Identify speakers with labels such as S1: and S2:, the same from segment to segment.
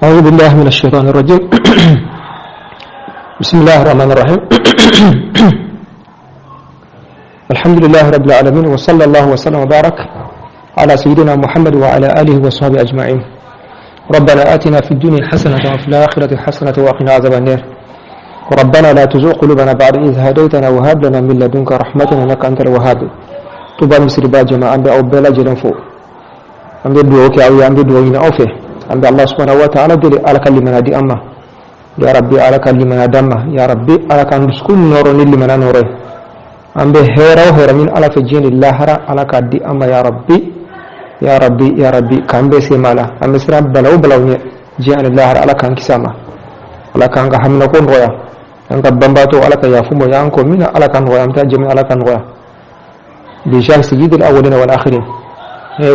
S1: أعوذ بالله من الشيطان الرجيم. بسم الله الرحمن الرحيم. الحمد لله رب العالمين، وصلى الله وسلم وبارك على سيدنا محمد وعلى آله وصحبه أجمعين. ربنا آتنا في الدنيا حسنة وفي الآخرة حسنة وقنا عذاب النار. ربنا لا تزغ قلوبنا بعد إذ هديتنا وهب لنا من لدنك رحمة إنك أنت الوهاب. Touba Missiribah jama'a ambe au bela jelan fo ambe duwo ke awi ambe duwo ina ofe ambe Allah subhanahu wa ta'ala dele ala kalimana di amma ya rabbi ala kalimana damma ya rabbi ala kan skun noro ni limana noro ambe hera min ala fe jeni lahara ala ka di amma ya rabbi ya rabbi ya rabbi kambe se mala ambe sira balaw ne jeni lahara ala kan kisama ala kan ga hamna ko roya an ka bambato ala ka yafumo yanko mina ala kan roya amta jemi ala kan roya بجاه سيد الأولين والآخرين.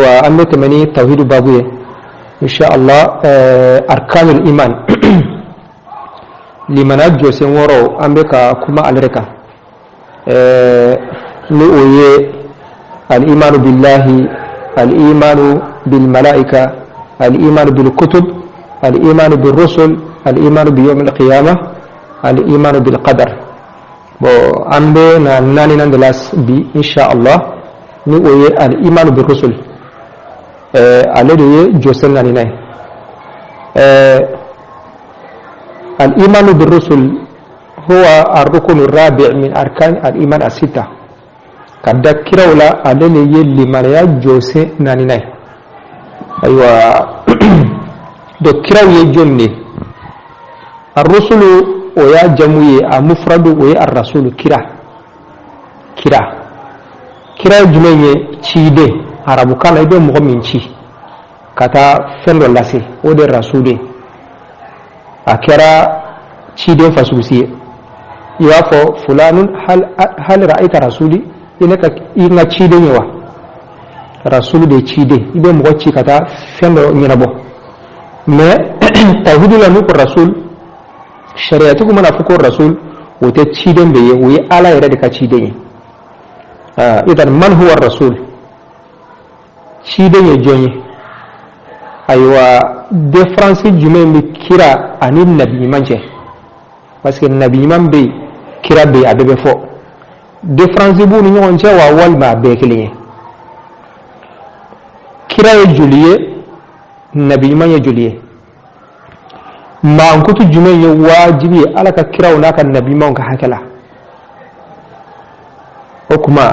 S1: وأما تمني توحيد بابوية إن شاء الله. أركان الإيمان لمن أجو سنورو أمريكا كما ألريكا نؤية الإيمان بالله، الإيمان بالملائكة، الإيمان بالكتب، الإيمان بالرسل، الإيمان بيوم القيامة، الإيمان بالقدر. ambe na nani nan delas bi inshallah ni oye al iman bi rusul ale de josel nani nay al iman bi rusul huwa ar-rukn ar-rabi' min arkan al iman as-sita kadda kirawla ale ne yelli marya jose nani nay aywa do kiraw ye jonni ar-rusulu oya jamuye a mufradu oye ar-rasul kira jumenye cide arabu kana ibe mo min ci kata fendo lase o de rasude akira cide fasusi yafo fulanun hal ra'aita rasuli inaka inga cide nyewa rasul de cide ibe mo ci kata fendo nyinabo mais tawhid la nu rasul shari'atu kuma na fuko rasul wata ciden da ya wuyi ala ya da ka ciden yi idan man huwa rasul ciden ya jonye aiwa difference jume mi kira anin nabi man ce parce que nabi man bai kira bai abe fo difference bu ni on cewa wal ma be kiliye kira ya juliye nabi man ya juliye ma an kutu jume ya wajibi ala ka kirawo naka nabi man ka hakala ko kuma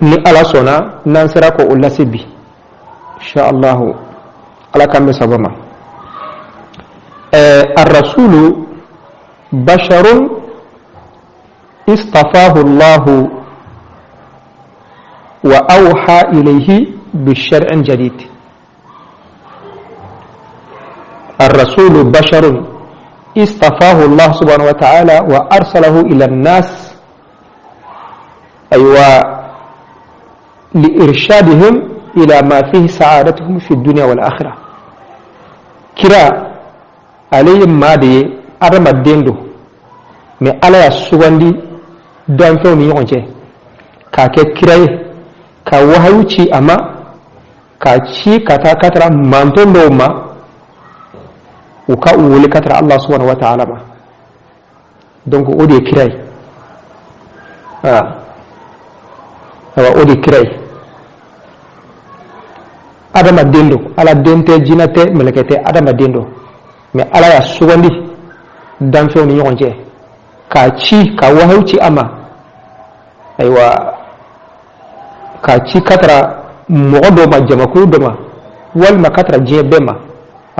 S1: ni ala sona nan sira ko ulasibi insha Allah ala kan be sabama ar-rasulu basharun istafahu Allah wa awha ilayhi bi shar'in jadid. الرسول بشر اصطفاه الله سبحانه وتعالى وأرسله إلى الناس لإرشادهم إلى ما فيه سعادتهم في الدنيا والآخرة. كرا عليهم ما دي أرمى الدندو من على السواندي دون فوني يونجي كاكي كراي كوهيوشي أما كاشي كتا كترا مانتون دوما uka wuli katara Allah subhanahu wa ta'ala ba donc o de kirai o de kirai adama dendo ala dente jinate melekete adama dendo mais ala ya sugandi dan fe ni yonje ka ci ka wahauci ama aywa ka ci katara modo ma jamaku doma wal ma katara jebema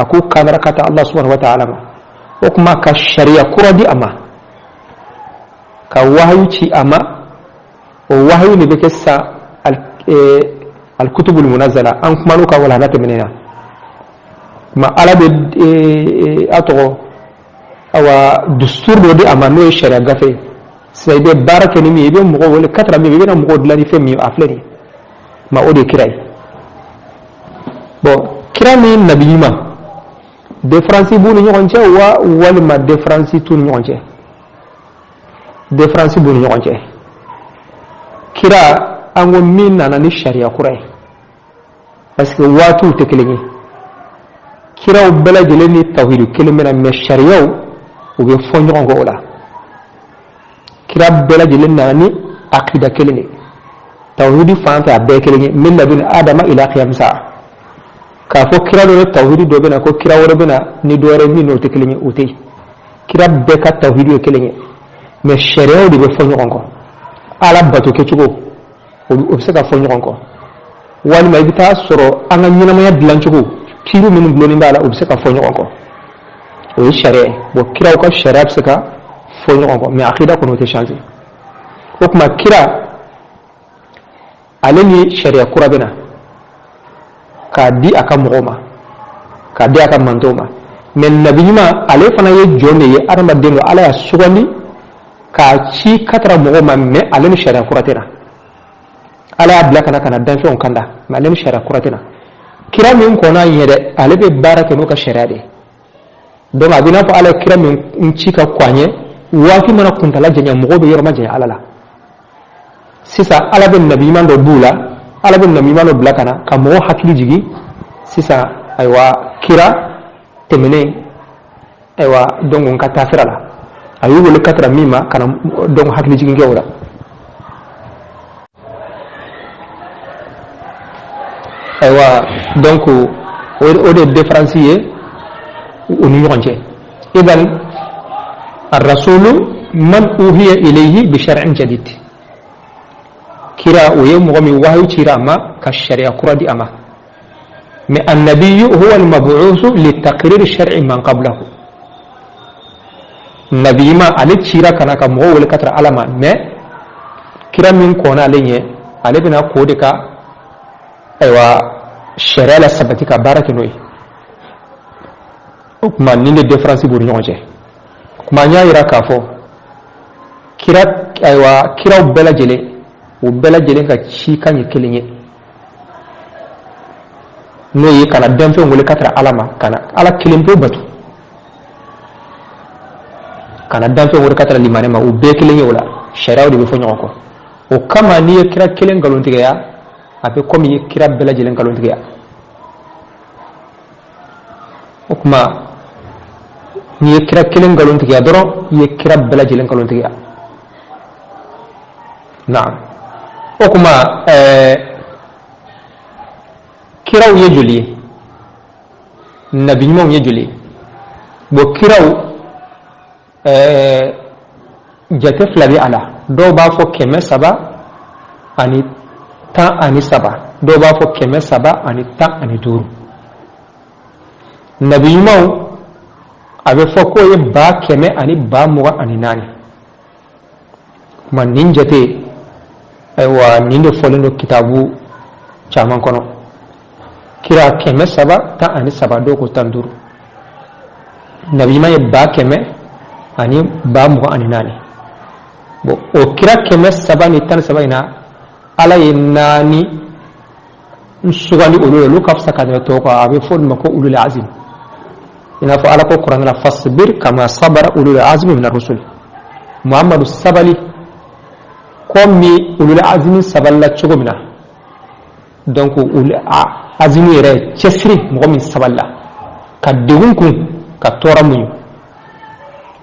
S1: aku kamera kata Allah subhanahu wa ta'ala o kuma ka sharia kuradi ama ka wahayuci ama o wahayu ne bake sa al-kutubul munazzala an kuma nuka wala nata menena ma ala be ato awa dustur do di ama no sharia gafe sai be baraka ni mi be mo wala katra mi be na mo dlani fe mi aflani ma o de kirai bo kirami nabiyima difference bu ni ñonce wa wal ma difference tu ñonce difference bu ni ñonce kira ango min nana ni sharia kurai parce que watu te kelengi kiraw bela jeleni tawhid kelemena me shari'o o be fonyo ngo ola kira bela jelena ni aqida kelengi tawhid fanta be kelengi min ladun adama ila qiyam sa ka fo kira do tawhid do bena ko kira woro bena ni do re ni no te kelengi uti kira be ka tawhid kelengi me shari'o de be fonyo ngo ala bato ke chugo o se ka fonyo ngo wani mai bita soro an an yana mai bilan chugo tiru min bloni bala o se ka fonyo ngo o shari'a bo kira ko shari'a se ka fonyo ngo me akida ko no te changer o kuma kira alani shari'a kurabena ka di aka mugoma ka di aka mantoma men nabiyima ale fana ye jonne ye arama deno ala ya sugandi ka ci katara mugoma me alani shari'a kuratena ala ya blaka na kana danfe on kanda me alani shari'a kuratena kira min kona yede ale be baraka no ka shari'a de don abina fa ala kira min ci ka kwanye wafi mana kuntala janya mugobe yorma janya alala sisa ala ben nabi man do bula ala ben nabi man do blakana ka mo hakili jigi sisa aywa kira temene aywa dongon ka tafirala ayu wala katra mima kana dongo hakili jigi ngewra aywa donc o de différencier o ni yonje idan الرسول من أوحي إليه بشرع جديد كرا ويوم غمي وحي كرا ما كالشريعة كرا أما النبي هو المبعوث لتقرير الشرع من قبله النبي ما عليه كرا كنا كمغو ولكتر على ما كرا من كونا ليه عليه بنا كودك أيوة الشريعة لسبتك بارك نوي ما نين الدفرنسي بورنيونجه manya ira kafo kira aywa kira bela jele o bela jele ka ci kan yekelenye no yi kana danfe ngole katra alama kana ala kilimpo batu kana danfe ngole katra limane ma o be kelenye wala shari'a de be fo nyoko o kama ni kira kelen galontige ya abe komi kira bela jele galontige ya o kuma ni kira kelen galon tigiya doro ye kira bela jelen galon tigiya naam o kuma kiraw ye joli nabi mo ye joli bo kiraw jate flabi ala do ba fo keme saba ani ta ani saba do ba fo keme saba ani ta ani duru nabi mo abe foko ye ba keme ani ba muga ani nani man ninjate aywa ninde folendo kitabu chaman kono kira keme saba ta ani saba do ko tanduru nabi ma ye ba keme ani ba muga ani nani bo o kira keme saba ni tan saba ina ala ye nani sugandi ulu kafsa kadre to ko abe fon mako ulul azim ina fa ala ko qur'an la fasbir kama sabara ulul azmi min ar-rusul muhammadu sabali komi ulul azmi saballa chogomina donc ulul azmi re chesri mo min saballa ka degun kun ka tora mun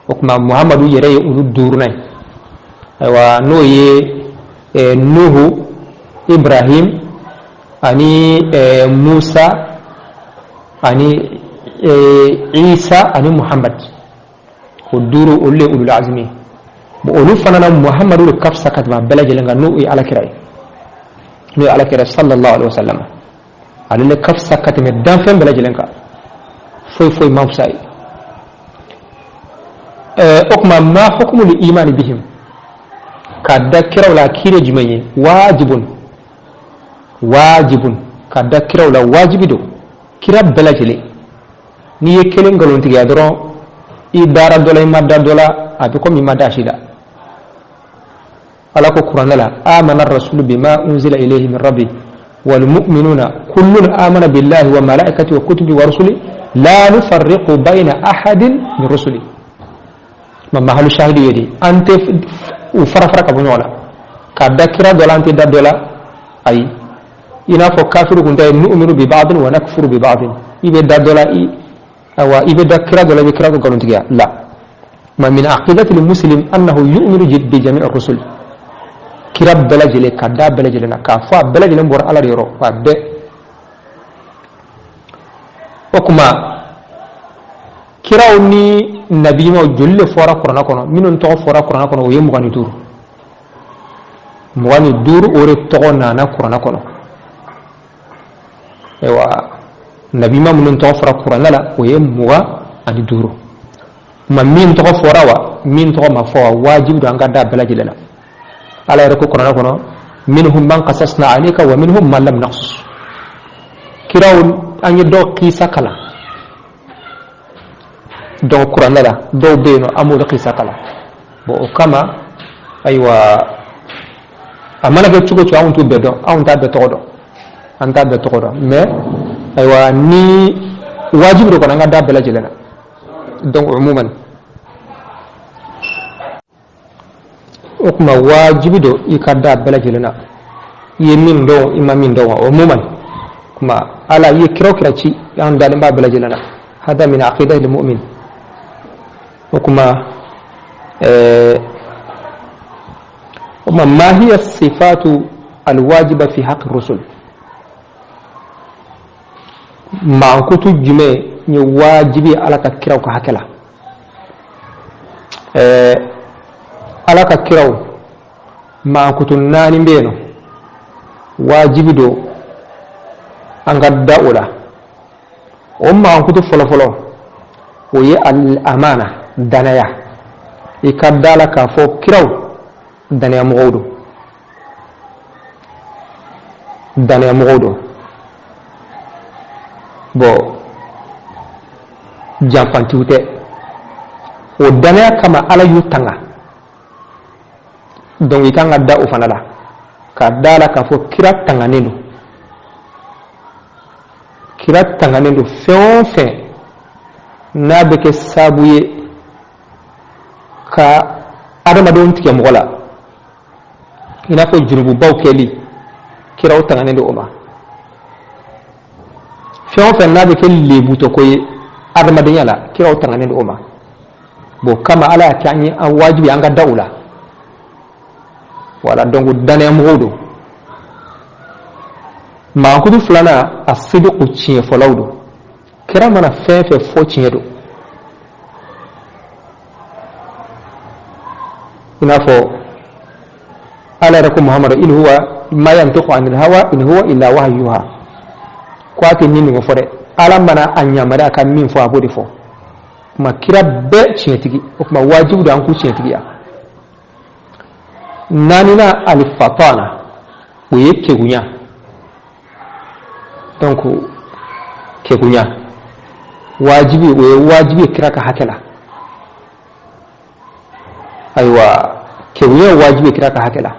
S1: okma muhammadu yere ulul durunay aywa no ye nuhu ibrahim ani musa ani Isa ani Muhammad ko duru ulle ulul azmi bo olu fanana Muhammadu le kafsa katba bela jelenga no ala kirai no ala kirai sallallahu alaihi wasallam alile kafsa katme dan fen bela jelenga foy mawsai okma ma hukmu li iman bihim kadda kiraw la kire jumaye wajibun kadda kiraw la wajibido kira bela jele ni ye kelen galon tigiya doro i dara dola i madda dola abi komi madda shida ala ko qur'an la amana ar-rasul bima unzila ilayhi min rabbi wal mu'minuna kullun amana billahi wa malaikatihi wa kutubihi wa rusuli la nufarriqu bayna ahadin min rusuli ma mahalu shahidi yedi ante u farafara ka bunyola ka dakira dola ante da dola ay ina fo kafiru kunta nu'minu bi ba'din wa nakfuru bi ba'din ibe dadola awa ibe dakira dola be kira ko galuntiya la ma min aqidati al muslim annahu yu'minu bi jami' ar rusul kirab bala jele kadda bala jele na ka fa bala jele bor ala yoro wa be okuma kiraw ni nabi ma jolle fora qur'ana kono minun to fora qur'ana kono yemu gani duru mugani duru ore to na qur'ana kono ewa nabi ma minun to fora qur'ana la yemu ga ani duru ma min to fora wa min to ma fo wajib do anga da bala jele la ala yarko qur'ana kono minhum man qasasna alayka wa minhum man lam naqsus kiraw anyi do qisa kala do qur'ana la do beno amul qisa kala bo kama aywa amana ke chugo chugo to bedo awun ta be todo anta be todo mais aywa ni wajib do ko nga da bela jilena donc umuman okuma wajibi do ikada bela jilena yemin do imamin do umuman kuma ala yikro krachi yan dalin ba bela jilena hada min aqidati almu'min وكما ما هي الصفات الواجبة في حق الرسل ما كنت جمع واجبي على كراو كهكلا على كراو ما كنت ناني بينو واجبي دو أنقد داولا وما كنت فلو وهي الأمانة danaya ikadala ka fo kiraw danaya mogodo bo jampantiwte o danaya kama ala yutanga donc ikanga da ufanala ka dala ka fo kira tanganendo fe na beke sabuye ka adama don tike mogola ina ko jurubu baw keli kiraw tangane do oma fion fe nabe kel lebu to koy adama de yala kiraw tangane do oma bo kama ala tanyi an wajibi anga daula wala dongo dane mogodo ma ko du flana asidu ko cin folawdo kira mana fefe fo cinyedo inafo ala rakum muhammad in huwa ma yantiqu anil hawa in huwa illa wahyuha kwati nini ngo fore ala mana anya mara kan min fo abodi fo ma kira be cinyetigi kuma wajibu da an ku cinyetigi ya nanina al fatana wo yake gunya donc ke gunya wajibi kira ka hakala aywa kewuya wajibi kira ka hakala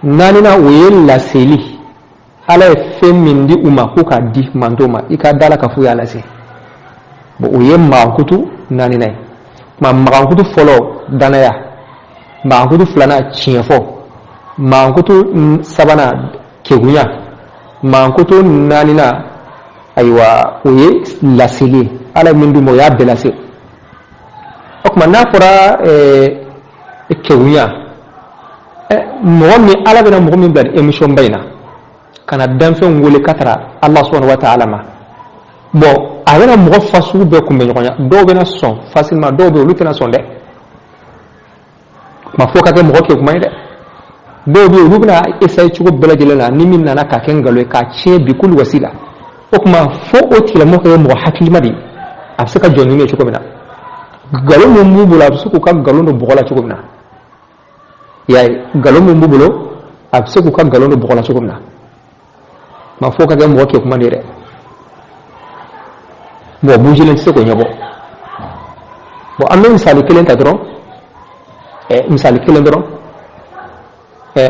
S1: nanina wayen la seli ala femindi uma ko ka di mandoma ika dala ka fuya la se bo wayen ma kutu nanina ma kutu folo danaya ma kutu flana chiefo ma kutu sabana kewuya ma kutu nanina aywa waye la seli ala mindu mo ya belase okma na fura kewuya momi ala bena momi bad emission bayna kana danfe ngole katara Allah subhanahu wa ta'ala ma bo awena mo fasu be ko be nyonya do bena son facilement do be lutena son de ma foka ke mo ke ko mayde do be lubna essay ci ko bela jelena ni min nana ka ken galo ka ci bi kul wasila okma fo o tila mo ko mo hakili madi afsaka jonni me ci ko bina galo mo mbubula suku ka galo no bogola ci ko bina yaay galo mo mbubulo afsaka ka galo no bogola ci ko bina ma foka ke mo ke ko mandire bo bujilen ci ko nyabo bo amé misali kelen ta dron misali kelen dron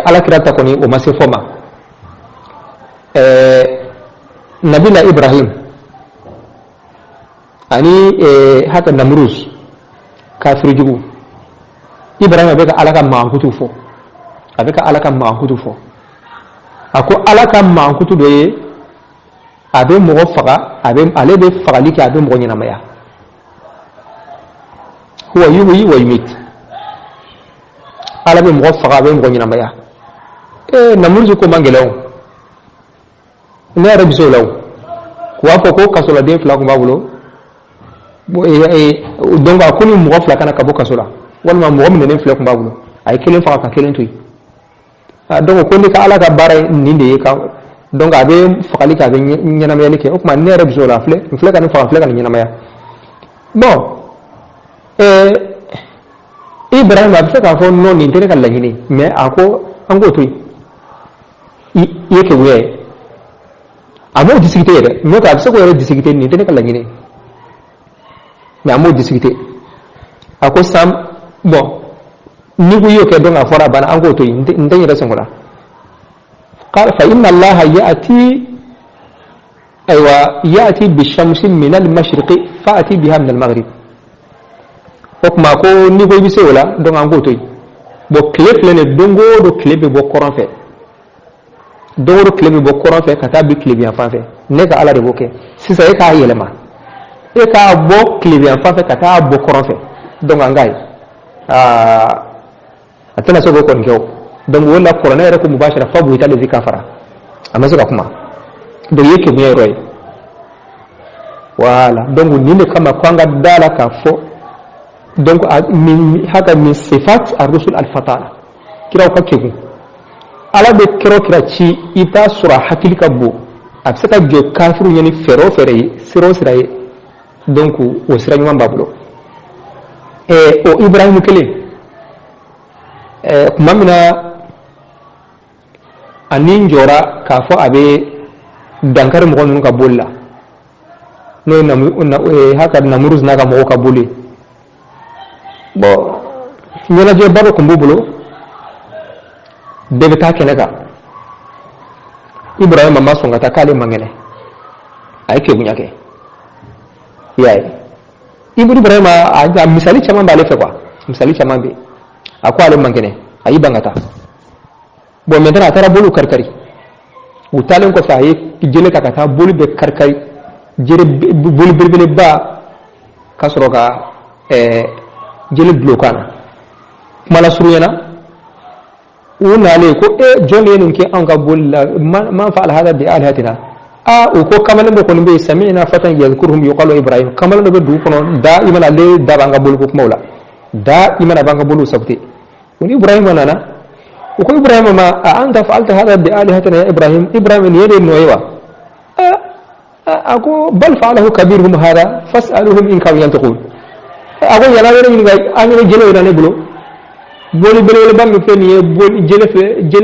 S1: ala kirata ko ni o masse foma nabila ibrahim ani haka namrus kafir jugu ibrahim abeka alaka ma hutu fo abeka alaka ma hutu fo ako ala ka mankutu do ye abe mo faga abe ale be fagali ka abe mo nyina maya huwa yuhyi wa yumit ala be mo faga abe mo nyina maya namurzu ko mangelaw ne arabi so law wa ko kasola de fla ko babulo donc akuni mo fla kana ka bo kasola wala mo mo ne fla ko babulo ay kelen faga ka kelen tuy donc ko ni ka ala ka bare ninde ka donc abe fakali ka be nyana maya like o kuma ne arabi so la fle ka ni faga fle ka ni nyana maya bon Ibrahim abse ka fo non ni tere ka lagini mais ako ango tuy yake wuya amo discuter de no ka abse ko yare discuter ni tere ka lagini mais amo discuter ako sam bon ni ko yoke don afora bana ango to ndanye da sengola qala fa inna allaha yati bi shamsi min al mashriqi fa'ati biha min al maghrib okma ko ni ko bise wala don ango to bo klep lene dongo do klebe bo koran fe dongo do klebe bo koran fe kata bi klebe en fa fe ne ka ala de boke si sa e ka yelema e ka bo klebe en fa fe kata bo koran fe donc angai atana so ko ngew donc wala corona era ko mubashara fa bu itale zikafara amma so kuma do yake mu roy wala donc ni ne kama kwanga dala ka fo donc haka min sifat ar-rusul al-fatala kira ko kegu ala be kira ci ita sura hakil kabbo afsaka jo kafiru yani fero fere siro sirai donc o sira nyuma babulo o ibrahim kele kuma mina anin jora kafo abe dankar mo gonun ka bolla no na haka namuruz naga mo ka bolle bo ñala je baro ko mbubulo debe ta kenega ibrahim ma songa ta kale mangene ay ke bunyake yaay ibrahim a misali chama bale fe quoi misali chama be akwa ale mangene ayi bangata bo mentana tara bolu karkari utalen ko fa yi jele kakata bolu be karkari jere bolu berbele ba kasroga jele blokana mala suruyana una le ko jole nin ke an ga bolla man fa al hada bi alhatina ko kamalan be ko be sami'na fatan yadhkuruhum yuqalu ibrahim kamalan be du kono da imana le da banga bolu ko mawla da imana banga bolu sabti woni ibrahim nana ko ibrahim ma anta fa'alta hada bi alhatina ya ibrahim ne yede noyewa ako bal fa'alahu kabiruhum hada fas'aluhum in kanu yantaqun ako yana wala ni ga amina jele wala ne bulo boli bele bam fe ni boli jele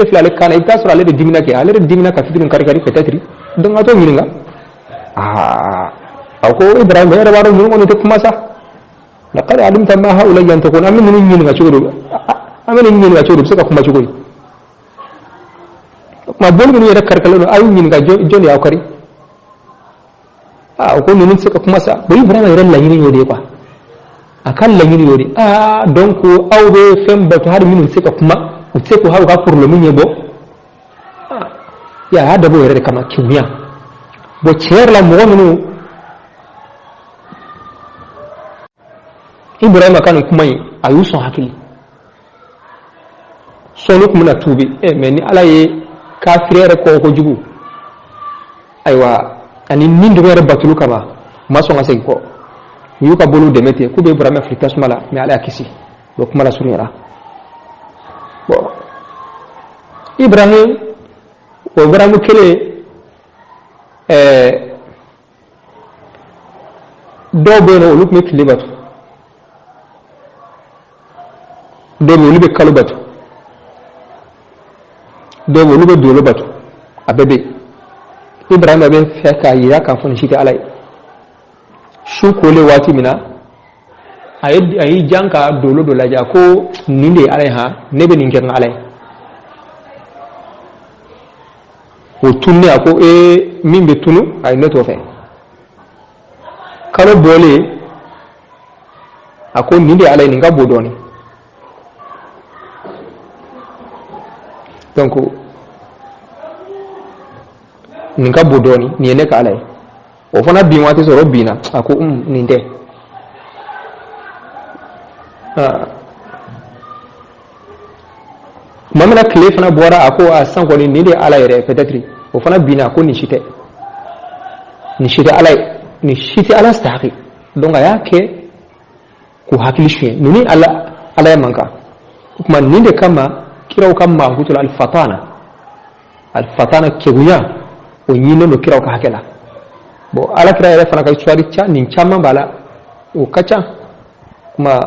S1: fe ale kana ita sura ale de dimina ke ale de dimina ka fitrun kari kari peut-être donc ato mininga ako ibrahim era waro mun on te kuma sa laqad alimta ma haula yantaqun amin mun mininga chugo amin mininga chugo saka kuma chugo ma boli mun era karkalo ayu mininga joni akari ko nun saka kuma sa bo ibrahim era layini yode kwa akan lanyini yori donc awbe fem bato har minun seka kuma utse ko hawa pour le minye bo ya hada bo yere kama kiwya bo cher la mo ngunu ibrahim kan kuma yi ayuso hakili sonu kuma na tubi meni alaye kafirere ko jugu aywa ani nindu yere batulu kama maso ngase ko yuka bolu demete ku be ibrahim afrikas mala mi ala kisi do kuma la surira bo ibrahim kele do be no luk mi kilibatu do be lube kalubatu do be lube dolobatu abebe ibrahim be feka ya kan fon shiti alai shu kole wati mina ayi janka dolo do laja ko ninde alai ha nebe ninken alai o tunne ako min be tunu ay neto fe kala bole ako ninde alai ninga bodoni donc ninka bodoni ni ne ka alai o fana bi wati so robina ako ninde mamana kile fana bora ako a san ko ni de ala yere peut-être o fana bina ko ni shite ala staqi donc aya ke ku hakili shi nuni ala manka kuma ni de kama kiraw kama hutul al fatana kegunya o nyino no kiraw ka hakela bo ala kira yere fana ka swari cha nin chama bala o kacha kuma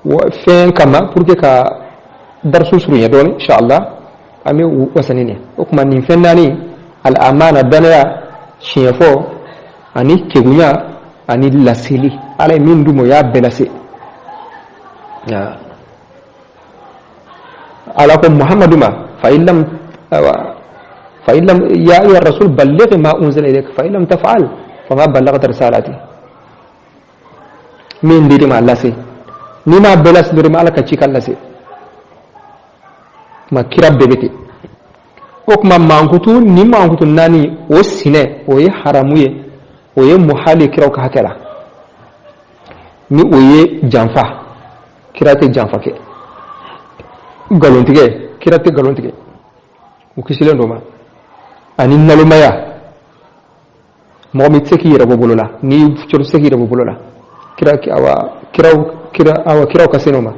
S1: wa fen kama pour que ka darsu suru ya dole insha Allah ami wasani ne kuma nin fennani al amana danaya shiyafo ani kegunya ani lasili ala min dumo ya belase ya ala ko muhammaduma fa illam ya ayyuha rasul balligh ma unzila ilayka fa illam taf'al fama ballaghta risalati min diri ma lase ni ma belas diri ma ala ka cikal lase ma kirab bebete o kuma mankutu ni mankutu nani o sine o ye haramuye o ye muhali kiraw ka hakela ni o ye janfa kirate janfa ke galontige kirate galontige o kisilen doma ani nalumaya mo mi tseki yere bobolola ni fucur seki yere bobolola kiraw kasenoma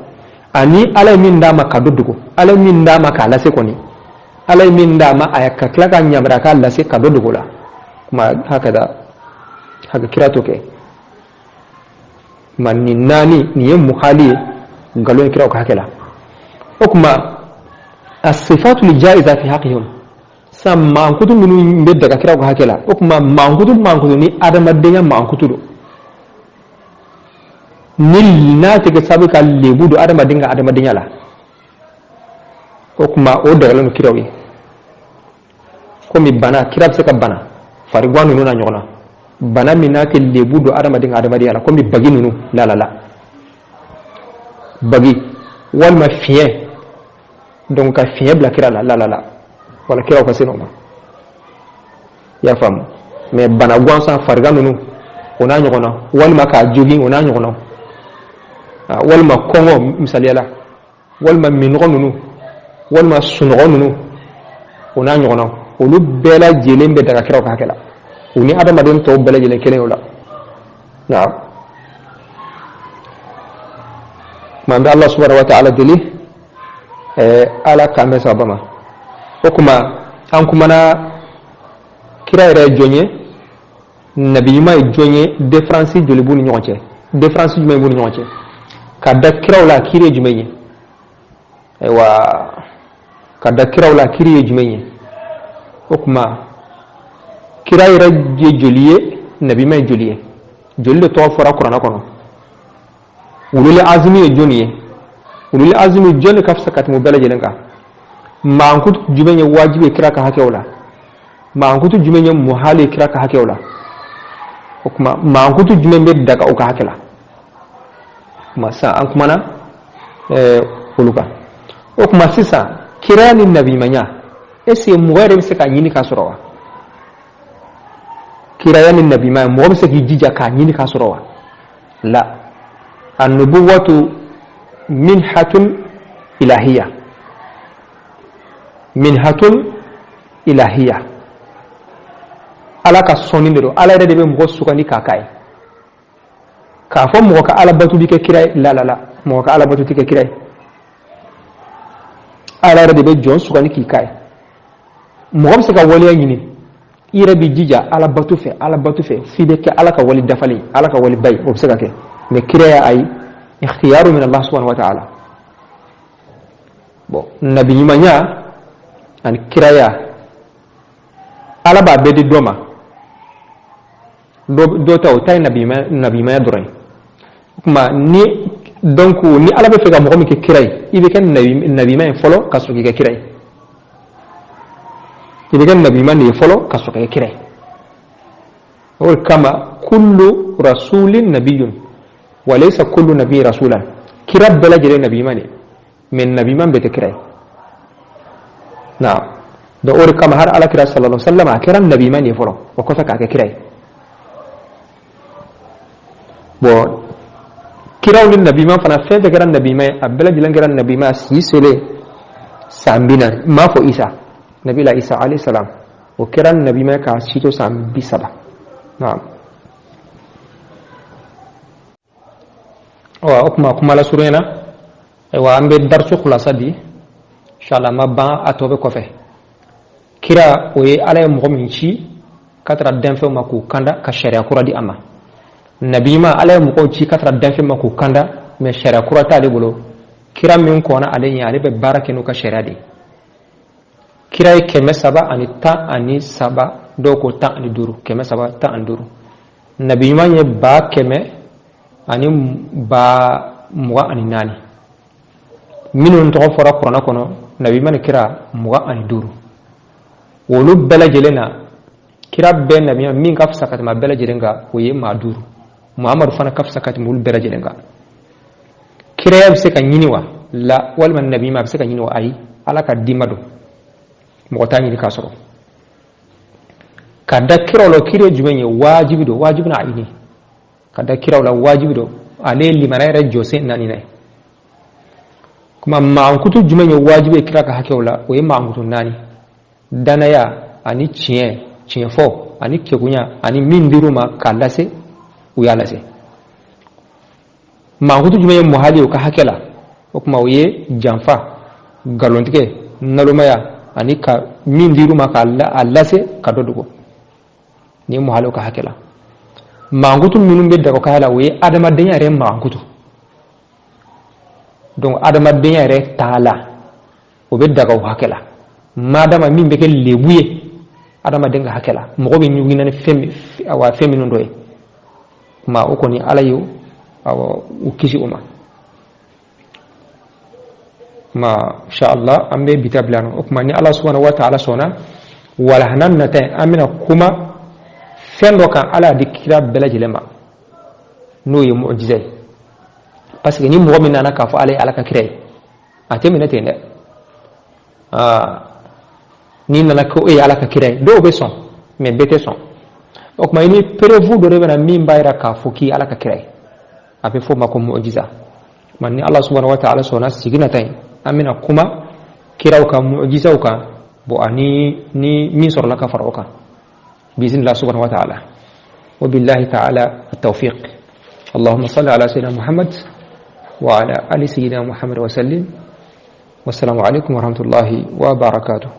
S1: ani ala min dama kadudugo ala min dama ka lase koni ala min dama ayaka klaka nyamra ka lase kadudugo la kuma haka kirato ke manni nani ni muhali ngalo kiraw ka hakela okuma as-sifatu li-jaiza fi haqqihim sam mankutu minu be daga kiraw ka hakela okuma mankutu ni adamadenya mankutu ni na tege sabu ka lebu do adamadenya la okuma o daga lanu kirawi komi bana kirab se ka bana fari gwanu nuna nyona bana minake lebu do adamadenya la komi bagi nunu la bagi wal ma fiye donc ka fiye bla kira la wala kira ko senoma ya fam mais bana gwansa farga nunu ona nyona wal ma ka jogi ona nyona wal ma kongo misaliala wal ma mingo nunu wal ma sungo nunu ona nyona olu bela jelembe daga kira ko hakela uni adamaden to bela jelen kelen wala na man Allah subhanahu wa ta'ala dili ala kame sabama okuma an kuma na kira yɛrɛ jonye nabi ma jonye difference joli b'u ni ɲɔgɔn cɛ difference jumɛn b'u ni ɲɔgɔn cɛ ka da kiraw la kiri ye jumɛn ye ayiwa ka da kiraw la kiri ye jumɛn ye o kuma kira yɛrɛ ye joli ye nabi ma ye joli ye joli de tɔgɔ fɔra kuranɛ kɔnɔ ulul azmi ye joni ye ulul azmi joni ka fisa ka tɛmɛ bɛɛ lajɛlen kan mankutu jumɛn ye wajibi kira ka hakɛw la mankutu jumɛn ye muhali kira ka hakɛw la o kuma mankutu jumɛn bɛ daga o ka hakɛ la kuma sisan an kumana olu kan o kuma sisan kira ni nabimanya est-ce que mɔgɔ yɛrɛ bɛ se ka ɲini k'a sɔrɔ wa kiraya ni nabimanya mɔgɔ bɛ se k'i jija k'a ɲini k'a sɔrɔ wa la an-nubuwatu minhatun ilahiyya minhatun ilahiyya ala ka sɔnni de don ala yɛrɛ de bɛ mɔgɔ sugandi k'a k'a ye k'a fɔ mɔgɔ ka ala bato bi kɛ kira ye la mɔgɔ ka ala bato tɛ kɛ kira ye ala yɛrɛ de bɛ jɔn sugandi k'i k'a ye mɔgɔ bɛ se ka waleya ɲini i yɛrɛ b'i jija ala bato fɛ f'i bɛ kɛ ala ka wali dafalen ala ka wali bayi o bɛ se ka kɛ mais kiraya ayi ikhtiyaru min Allah subhanahu wa ta'ala bon nabi ɲumanya ani kiraya ala b'a bɛɛ di dɔ ma dɔ ta o ta ye nabimaya dɔrɔn ye o kuma ni donc ni ala bɛ fɛ ka mɔgɔ min kɛ kira ye i bɛ kɛ nabimaya fɔlɔ ka sɔrɔ k'i kɛ kira ye i bɛ kɛ nabimaya de ye fɔlɔ ka sɔrɔ k'i kɛ kira ye o de kama kullu rasulin nabiyyun wa laysa kullu nabiyyin rasulan kira bɛɛ lajɛlen nabimaya de mais nabimaya bɛɛ tɛ kira ye na da ori kama har ala kira sallallahu alaihi wasallam akiran nabi man yeforo o ko taka kirai bo kiraw lin nabi man fana fe de garan nabi mai abela dilan garan nabi ma si sele sambina ma fo isa nabi la isa alayhi salam o kiran nabi mai ka sito sambi saba na'am wa okuma kuma la surena wa ambe darsu khulasa di inshallah ma ba atobe ko fe kira o ye ala mo min ci katra denfe mako kanda ka sharia kura di amma nabi ma ala mo ko ci katra denfe mako kanda me sharia kura ta de bolo kira min ko na ale ya ale be barake no ka sharia di kira e keme saba ani ta ani saba do ko ta ani duru keme saba ta ani duru nabi ma ye ba keme ani ba muwa ani nani minun to fora qur'ana kono nabi man kira muwa ani duru wolu bela jelena kira ben nabi min ka fsakat ma bela jelenga woye ma duru muhammad fana ka fsakat mul bela jelenga kira ya se ka nyiniwa la wal man nabi ma se ka nyiniwa ai ala ka dimado mo tani ka soro kada kira lo kire jumenye wajibi do wajibna aini kada kira la wajibi do ale limanayra jose nani nay kuma ma kutu jumenye wajibi kira ka hakewla woye ma kutu nani danaya ani chien fo ani kegunya ani mindiruma kalase uyalase ma hutu jume muhali ka hakela okuma uye janfa galontike nalumaya ani ka mindiruma kala allase kadodugo ni muhali ka hakela ma hutu minum be daga ka hala uye adama denya re ma hutu donc adama denya re taala o be daga hakela madama min be ke lebuye adama denga hakela mo be nyugi nan femi awa femi no doy ma o koni alayu awa ukisi uma ma insha Allah ambe bitablano o kuma ni Allah subhanahu wa ta'ala sona wala hanannata amina kuma fendo kan ala dikira belajilema no yi mu'jizai parce que ni mo min nana ka fa ala ka kirei atemina tende ni nana ko e ala ka kirai do be son mais bete son ok ma ni prévu do rebena min bayra ka foki ala ka kirai abe fo mako mu'jiza man ni Allah subhanahu wa ta'ala sona sigina tay amina kuma kiraw ka mu'jiza ka bo ani ni min sor la ka faroka باذن الله سبحانه وتعالى وبالله تعالى التوفيق اللهم صل على سيدنا محمد وعلى ال سيدنا محمد وسلم والسلام عليكم ورحمه الله وبركاته